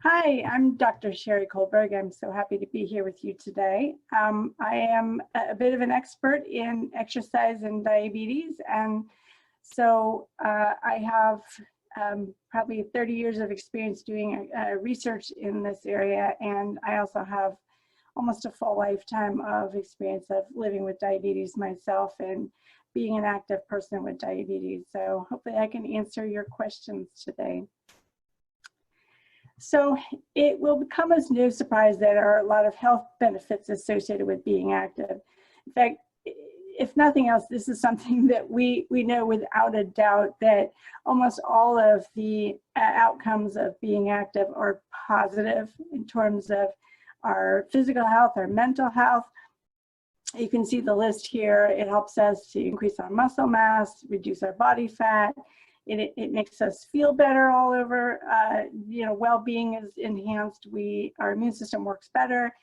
Hi, I'm Dr. Sheri Colberg. I'm so happy to be here with you today. I am a bit of an expert in exercise and diabetes, and so I have probably 30 years of experience doing research in this area, and I also have almost a full lifetime of experience of living with diabetes myself and being an active person with diabetes. So hopefully I can answer your questions today. So it will become as no surprise that there are a lot of health benefits associated with being active. In fact, if nothing else, this is something that we know without a doubt that almost all of the outcomes of being active are positive in terms of our physical health, our mental health. You can see the list here. It helps us to increase our muscle mass, reduce our body fat. It makes us feel better all over. Well-being is enhanced. Our immune system works better.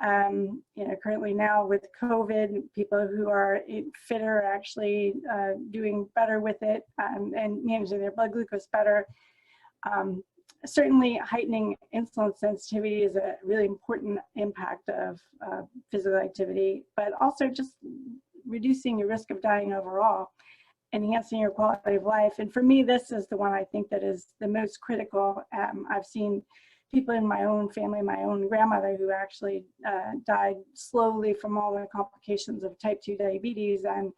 Currently now with COVID, people who are fitter are actually doing better with it and managing their blood glucose better. Certainly heightening insulin sensitivity is a really important impact of physical activity, but also just reducing your risk of dying overall, enhancing your quality of life. And for me, this is the one I think that is the most critical. I've seen people in my own family, my own grandmother, who actually died slowly from all the complications of type 2 diabetes. And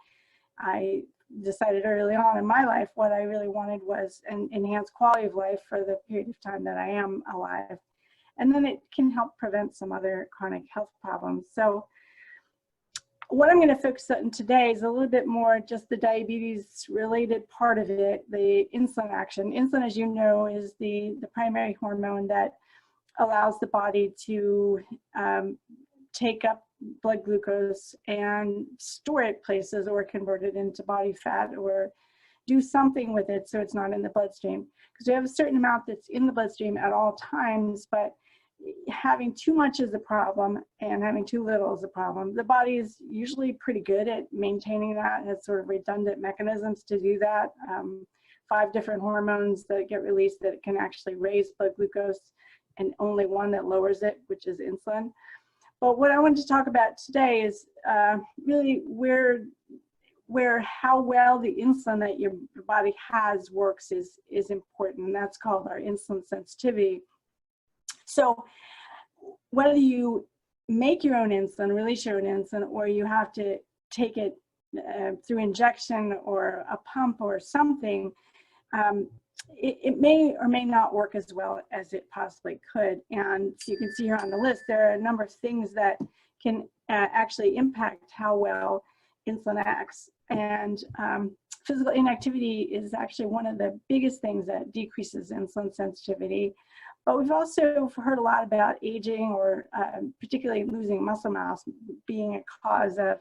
I decided early on in my life what I really wanted was an enhanced quality of life for the period of time that I am alive. And then it can help prevent some other chronic health problems. So what I'm going to focus on today is a little bit more just the diabetes related part of it, the insulin action. Insulin, as you know, is the primary hormone that allows the body to take up blood glucose and store it places or convert it into body fat or do something with it so it's not in the bloodstream. Because we have a certain amount that's in the bloodstream at all times, but having too much is a problem and having too little is a problem. The body is usually pretty good at maintaining that. It has sort of redundant mechanisms to do that. 5 different hormones that get released that can actually raise blood glucose and only one that lowers it, which is insulin. But what I wanted to talk about today is really how well the insulin that your body has works is important, and that's called our insulin sensitivity. So whether you make your own insulin, release your own insulin, or you have to take it through injection or a pump or something, it may or may not work as well as it possibly could. And so you can see here on the list, there are a number of things that can actually impact how well insulin acts. And physical inactivity is actually one of the biggest things that decreases insulin sensitivity. But we've also heard a lot about aging or particularly losing muscle mass being a cause of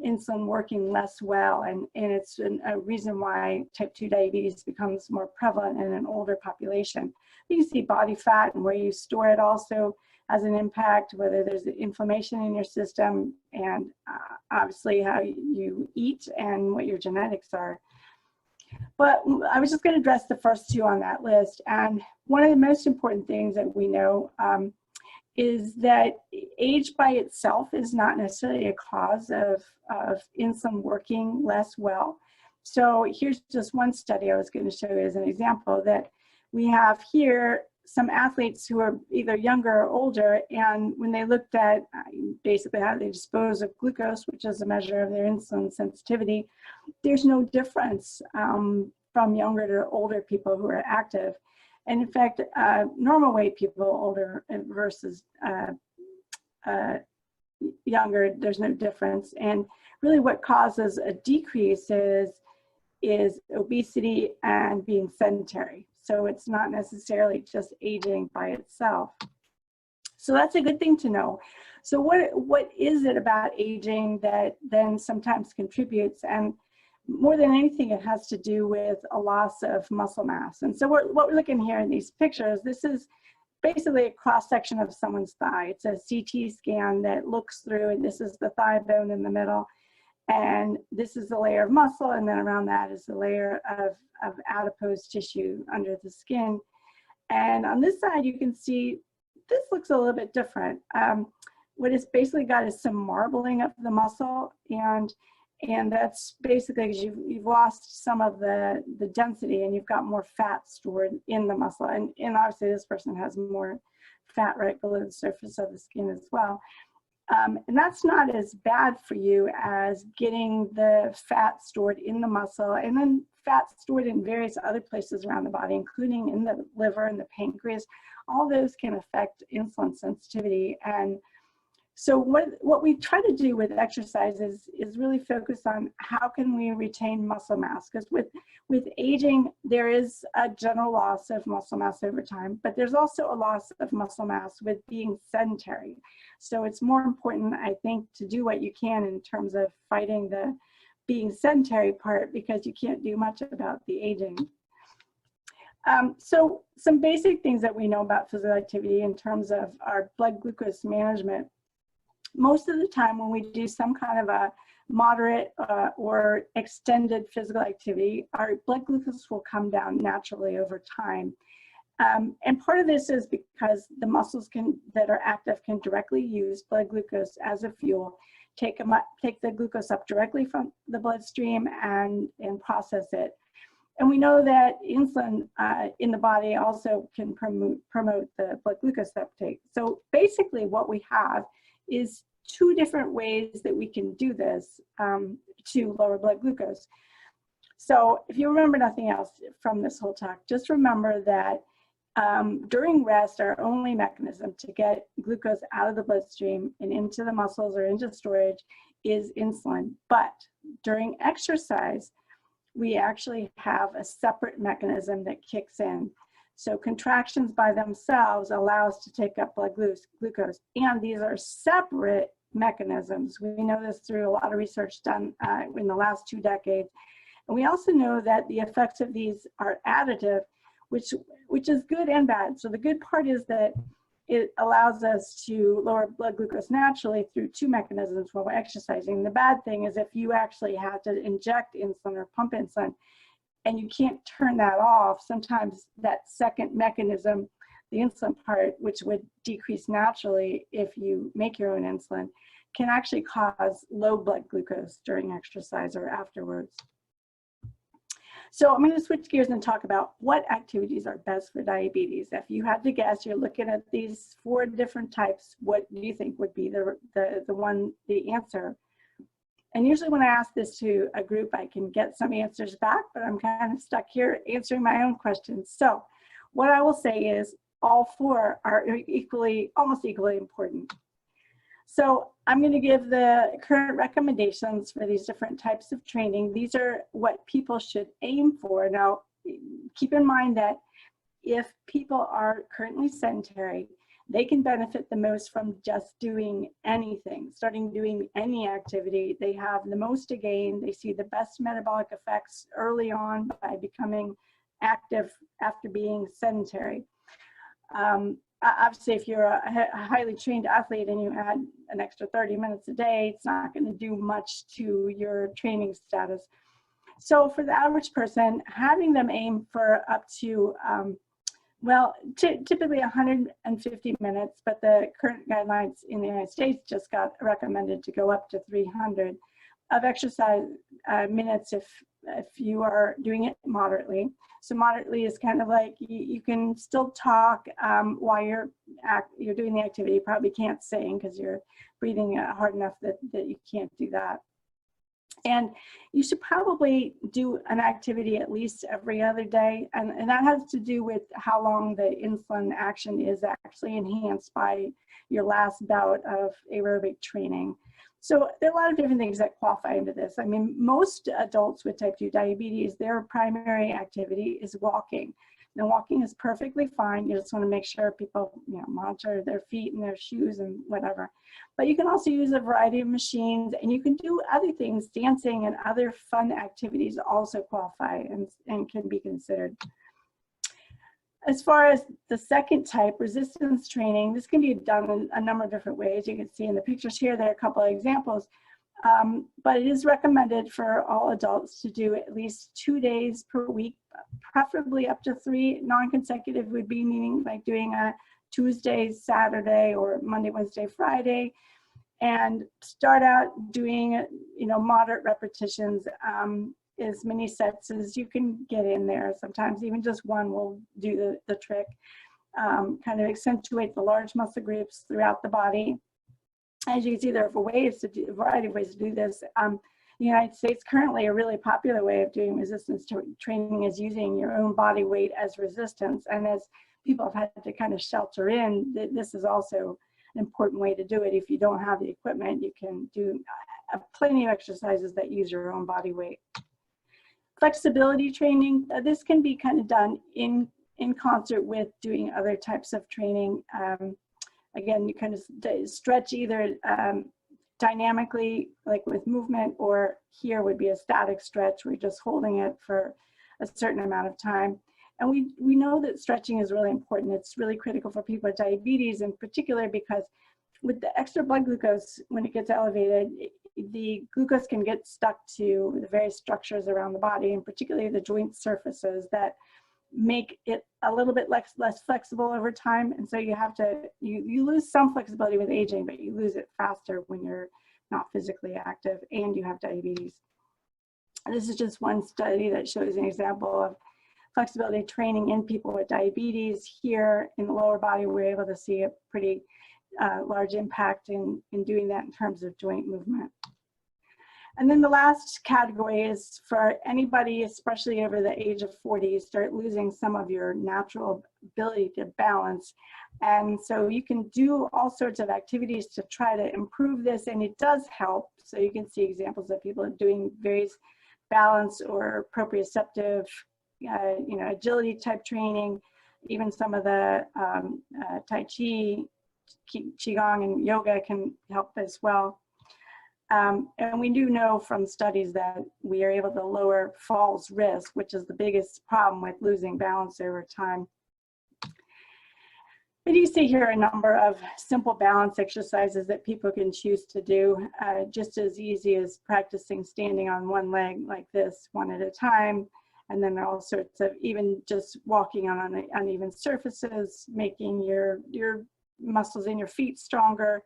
insulin working less well, and it's a reason why type 2 diabetes becomes more prevalent in an older population. You can see body fat and where you store it also has an impact, whether there's inflammation in your system, and obviously how you eat and what your genetics are. But I was just going to address the first 2 on that list. And one of the most important things that we know is that age by itself is not necessarily a cause of insulin working less well. So here's just one study I was going to show you as an example that we have here some athletes who are either younger or older, and when they looked at basically how they dispose of glucose, which is a measure of their insulin sensitivity, there's no difference from younger to older people who are active. And in fact, normal weight people, older versus younger, there's no difference. And really what causes a decrease is obesity and being sedentary. So it's not necessarily just aging by itself. So that's a good thing to know. So what is it about aging that then sometimes contributes? And more than anything, it has to do with a loss of muscle mass. And so what we're looking here in these pictures, this is basically a cross-section of someone's thigh. It's a CT scan that looks through, and this is the thigh bone in the middle. And this is the layer of muscle, and then around that is the layer of adipose tissue under the skin. And on this side, you can see this looks a little bit different. What it's basically got is some marbling of the muscle, and that's basically because you've lost some of the density and you've got more fat stored in the muscle. And obviously this person has more fat right below the surface of the skin as well. And that's not as bad for you as getting the fat stored in the muscle, and then fat stored in various other places around the body, including in the liver and the pancreas. All those can affect insulin sensitivity. And so what we try to do with exercise is really focus on how can we retain muscle mass, because with aging, there is a general loss of muscle mass over time, but there's also a loss of muscle mass with being sedentary. So it's more important, I think, to do what you can in terms of fighting the being sedentary part, because you can't do much about the aging. So some basic things that we know about physical activity in terms of our blood glucose management. Most of the time when we do some kind of a moderate or extended physical activity, our blood glucose will come down naturally over time. And part of this is because the muscles that are active can directly use blood glucose as a fuel, take the glucose up directly from the bloodstream and process it. And we know that insulin in the body also can promote the blood glucose uptake. So basically what we have is two different ways that we can do this to lower blood glucose. So if you remember nothing else from this whole talk, just remember that during rest, our only mechanism to get glucose out of the bloodstream and into the muscles or into storage is insulin. But during exercise, we actually have a separate mechanism that kicks in. So contractions by themselves allow us to take up blood glucose, and these are separate mechanisms. We know this through a lot of research done in the last 2 decades. And we also know that the effects of these are additive, which is good and bad. So the good part is that it allows us to lower blood glucose naturally through 2 mechanisms while we're exercising. The bad thing is if you actually have to inject insulin or pump insulin, and you can't turn that off, sometimes that second mechanism, the insulin part, which would decrease naturally if you make your own insulin, can actually cause low blood glucose during exercise or afterwards. So I'm going to switch gears and talk about what activities are best for diabetes. If you had to guess, you're looking at these 4 different types, what do you think would be the answer? And usually when I ask this to a group, I can get some answers back, but I'm kind of stuck here answering my own questions. So what I will say is all 4 are almost equally important. So I'm going to give the current recommendations for these different types of training. These are what people should aim for. Now, keep in mind that if people are currently sedentary, they can benefit the most from just doing anything, starting doing any activity. They have the most to gain. They see the best metabolic effects early on by becoming active after being sedentary. Obviously, if you're a highly trained athlete and you add an extra 30 minutes a day, it's not going to do much to your training status. So for the average person, having them aim for up to typically 150 minutes, but the current guidelines in the United States just got recommended to go up to 300 of exercise minutes if you are doing it moderately. So moderately is kind of like you can still talk while you're doing the activity. You probably can't sing because you're breathing hard enough that you can't do that. And you should probably do an activity at least every other day. And that has to do with how long the insulin action is actually enhanced by your last bout of aerobic training. So there are a lot of different things that qualify into this. I mean, most adults with type 2 diabetes, their primary activity is walking. Now, walking is perfectly fine. You just want to make sure people, monitor their feet and their shoes and whatever. But you can also use a variety of machines, and you can do other things. Dancing and other fun activities also qualify and can be considered. As far as the second type, resistance training, this can be done in a number of different ways. You can see in the pictures here, there are a couple of examples. But it is recommended for all adults to do at least 2 days per week, preferably up to 3. Non-consecutive would be meaning like doing a Tuesday, Saturday, or Monday, Wednesday, Friday, and start out doing, moderate repetitions, as many sets as you can get in there. Sometimes even just one will do the trick. Kind of accentuate the large muscle groups throughout the body. As you can see, there are a variety of ways to do this. The United States, currently a really popular way of doing resistance training is using your own body weight as resistance. And as people have had to kind of shelter in, this is also an important way to do it. If you don't have the equipment, you can do plenty of exercises that use your own body weight. Flexibility training, this can be kind of done in concert with doing other types of training. Again, you kind of stretch either dynamically, like with movement, or here would be a static stretch where you're just holding it for a certain amount of time. And we know that stretching is really important. It's really critical for people with diabetes in particular, because with the extra blood glucose, when it gets elevated, the glucose can get stuck to the various structures around the body, and particularly the joint surfaces that make it a little bit less flexible over time. And so you lose some flexibility with aging, but you lose it faster when you're not physically active and you have diabetes. And this is just one study that shows an example of flexibility training in people with diabetes. Here in the lower body, we're able to see a pretty large impact in doing that in terms of joint movement. And then the last category is for anybody, especially over the age of 40, you start losing some of your natural ability to balance. And so you can do all sorts of activities to try to improve this, and it does help. So you can see examples of people doing various balance or proprioceptive, agility type training. Even some of the Tai Chi, Qigong, and yoga can help as well. And we do know from studies that we are able to lower falls risk, which is the biggest problem with losing balance over time. And you see here a number of simple balance exercises that people can choose to do, just as easy as practicing standing on one leg like this, one at a time. And then there are all sorts of, even just walking on uneven surfaces, making your muscles in your feet stronger,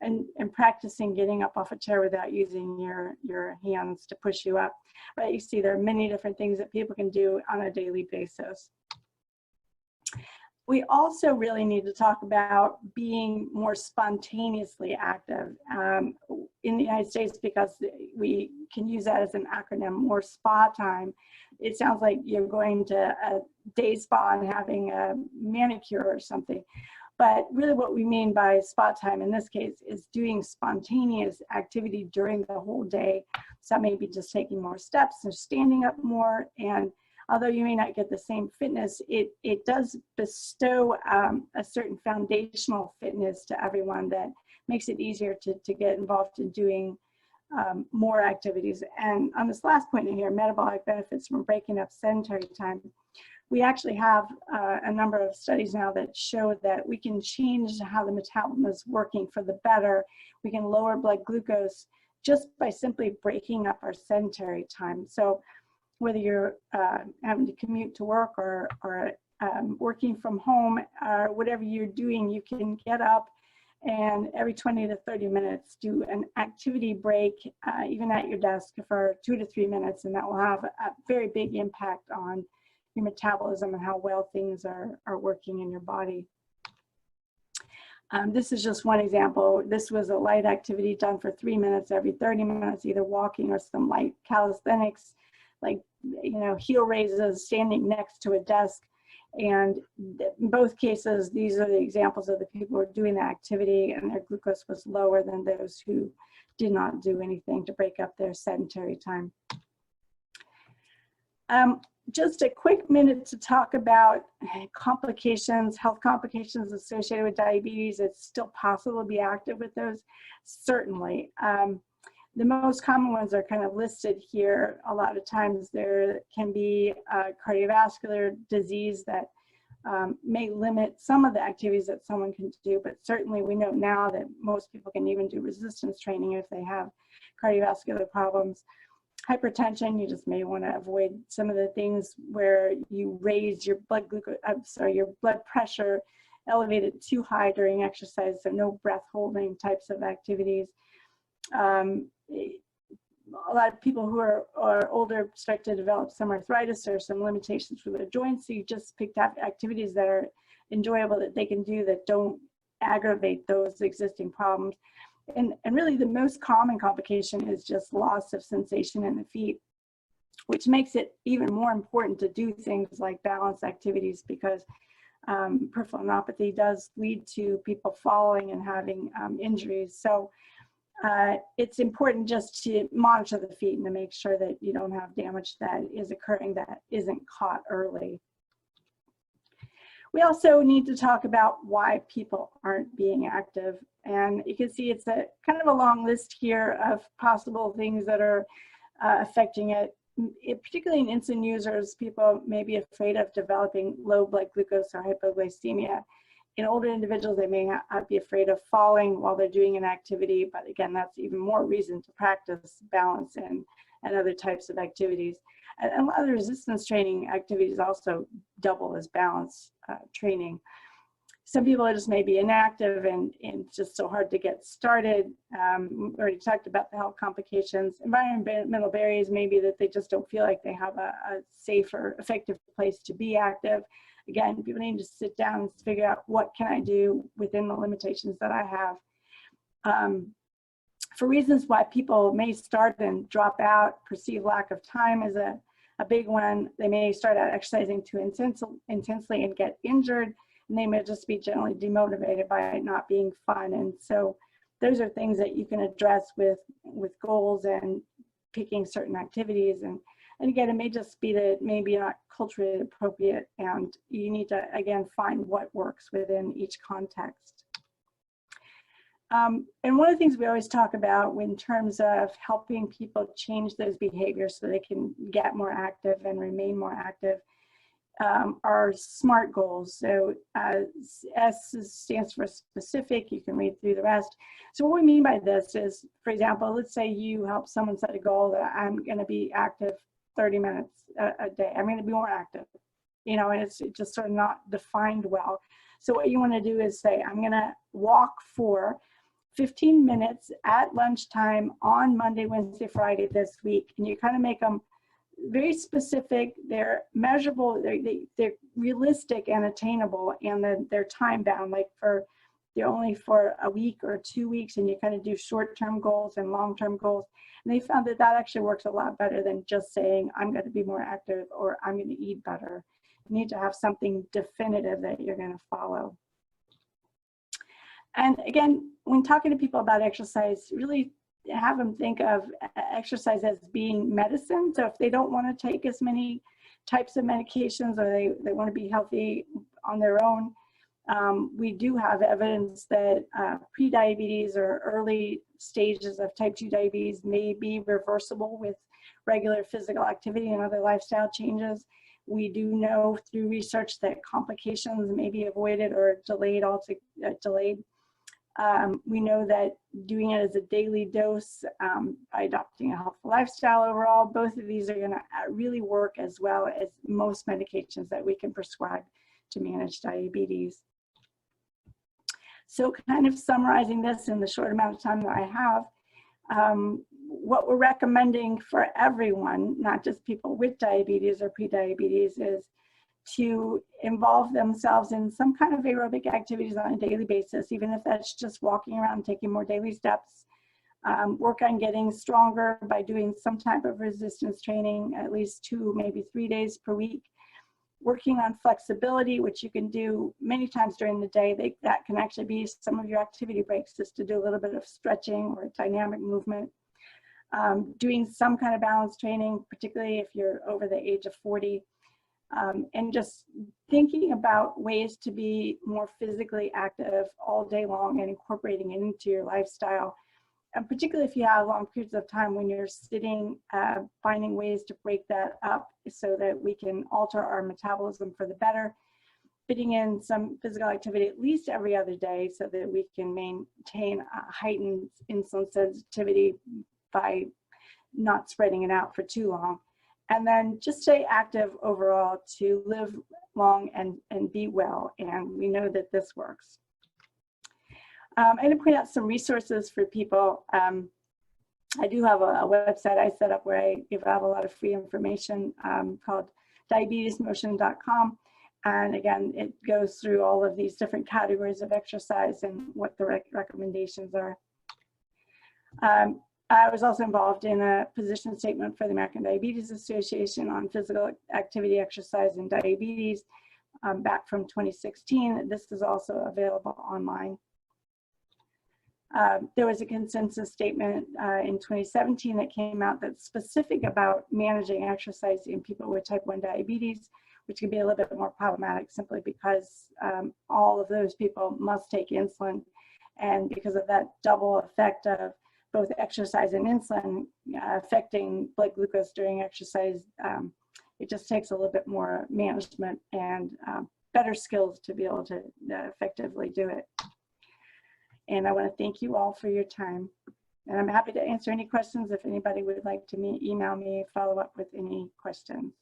and practicing getting up off a chair without using your hands to push you up. But you see there are many different things that people can do on a daily basis. We also really need to talk about being more spontaneously active in the United States, because we can use that as an acronym, more spa time. It sounds like you're going to a day spa and having a manicure or something. But really what we mean by spa time in this case is doing spontaneous activity during the whole day. So maybe just taking more steps or standing up more. And although you may not get the same fitness, it does bestow a certain foundational fitness to everyone that makes it easier to get involved in doing more activities. And on this last point in here, metabolic benefits from breaking up sedentary time, we actually have a number of studies now that show that we can change how the metabolism is working for the better. We can lower blood glucose just by simply breaking up our sedentary time. So whether you're having to commute to work or working from home, or whatever you're doing, you can get up and every 20 to 30 minutes do an activity break, even at your desk, for 2 to 3 minutes, and that will have a very big impact on your metabolism and how well things are working in your body. This is just one example. This was a light activity done for 3 minutes every 30 minutes, either walking or some light calisthenics, like heel raises, standing next to a desk. And in both cases, these are the examples of the people who are doing the activity, and their glucose was lower than those who did not do anything to break up their sedentary time. Just a quick minute to talk about complications, health complications associated with diabetes. It's still possible to be active with those, certainly. The most common ones are kind of listed here. A lot of times there can be cardiovascular disease that may limit some of the activities that someone can do, but certainly we know now that most people can even do resistance training if they have cardiovascular problems. Hypertension, you just may want to avoid some of the things where you raise your blood glucose, your blood pressure, elevated too high during exercise, so no breath holding types of activities. A lot of people who are older start to develop some arthritis or some limitations with their joints, so you just picked up activities that are enjoyable that they can do that don't aggravate those existing problems. And really the most common complication is just loss of sensation in the feet, which makes it even more important to do things like balance activities, because peripheral neuropathy does lead to people falling and having injuries. So it's important just to monitor the feet and to make sure that you don't have damage that is occurring that isn't caught early. We also need to talk about why people aren't being active. And you can see it's a kind of a long list here of possible things that are affecting it. Particularly in insulin users, people may be afraid of developing low blood glucose or hypoglycemia. In older individuals, they may not be afraid of falling while they're doing an activity, but again, that's even more reason to practice balance and other types of activities. And a lot of the resistance training activities also double as balance training. Some people just may be inactive and it's just so hard to get started. We already talked about the health complications. Environmental barriers may be that they just don't feel like they have a safe or effective place to be active. Again, people need to sit down and figure out what can I do within the limitations that I have. For reasons why people may start and drop out, perceived lack of time is a big one. They may start out exercising too intensely and get injured, and they may just be generally demotivated by it not being fun. And so those are things that you can address with goals and picking certain activities. And again, it may just be that maybe not culturally appropriate, and you need to, again, find what works within each context. And one of the things we always talk about in terms of helping people change those behaviors so they can get more active and remain more active are SMART goals. So S stands for specific. You can read through the rest. So what we mean by this is, for example, let's say you help someone set a goal that I'm going to be active 30 minutes a day. I'm going to be more active, you know, and it's just sort of not defined well. So what you want to do is say, I'm going to walk for 15 minutes at lunchtime on Monday, Wednesday, Friday this week. And you kind of make them very specific, they're measurable, they're realistic and attainable, and then they're time bound, like they're only for a week or 2 weeks, and you kind of do short-term goals and long-term goals. And they found that that actually works a lot better than just saying, I'm going to be more active or I'm going to eat better. You need to have something definitive that you're going to follow. And again, when talking to people about exercise, really have them think of exercise as being medicine. So if they don't want to take as many types of medications, or they want to be healthy on their own, we do have evidence that pre-diabetes or early stages of type 2 diabetes may be reversible with regular physical activity and other lifestyle changes. We do know through research that complications may be avoided or delayed. We know that doing it as a daily dose by adopting a healthful lifestyle overall, both of these are going to really work as well as most medications that we can prescribe to manage diabetes. So kind of summarizing this in the short amount of time that I have, what we're recommending for everyone, not just people with diabetes or pre-diabetes, is to involve themselves in some kind of aerobic activities on a daily basis, even if that's just walking around, taking more daily steps. Work on getting stronger by doing some type of resistance training, at least 2, maybe 3 days per week. Working on flexibility, which you can do many times during the day. That can actually be some of your activity breaks, just to do a little bit of stretching or dynamic movement. Doing some kind of balance training, particularly if you're over the age of 40. And just thinking about ways to be more physically active all day long and incorporating it into your lifestyle. And particularly if you have long periods of time when you're sitting, finding ways to break that up so that we can alter our metabolism for the better. Fitting in some physical activity at least every other day so that we can maintain a heightened insulin sensitivity by not spreading it out for too long. And then just stay active overall to live long and be well. And we know that this works. I'm going to point out some resources for people. I do have a website I set up where I give out a lot of free information called diabetesmotion.com. And again, it goes through all of these different categories of exercise and what the recommendations are. I was also involved in a position statement for the American Diabetes Association on physical activity, exercise, and diabetes back from 2016. This is also available online. There was a consensus statement in 2017 that came out that's specific about managing exercise in people with type 1 diabetes, which can be a little bit more problematic simply because all of those people must take insulin. And because of that double effect of both exercise and insulin affecting blood glucose during exercise, it just takes a little bit more management and better skills to be able to effectively do it. And I want to thank you all for your time. And I'm happy to answer any questions if anybody would like to email me, follow up with any questions.